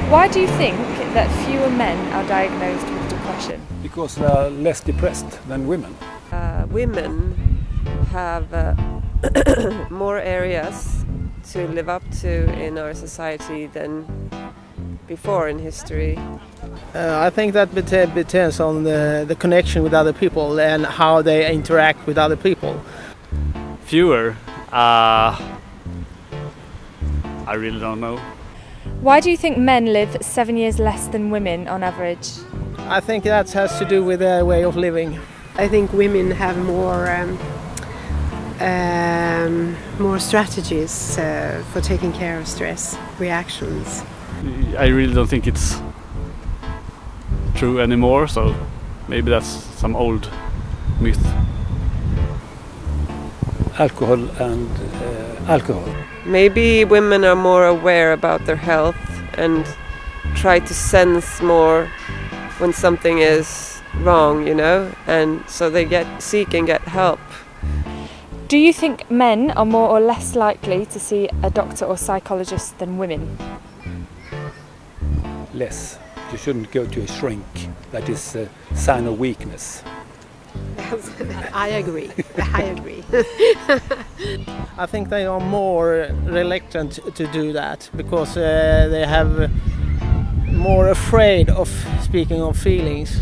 Why do you think that fewer men are diagnosed with depression? Because they are less depressed than women. Women have more areas to live up to in our society than before in history. I think that depends on the connection with other people and how they interact with other people. Fewer? I really don't know. Why do you think men live 7 years less than women on average? I think that has to do with their way of living. I think women have more strategies for taking care of stress reactions. I really don't think it's true anymore, so maybe that's some old myth. Alcohol and alcohol. Maybe women are more aware about their health and try to sense more when something is wrong, you know, and so they seek and get help. Do you think men are more or less likely to see a doctor or psychologist than women? Less. You shouldn't go to a shrink. That is a sign of weakness. I agree. I agree. I think they are more reluctant to do that because they have more afraid of speaking of feelings.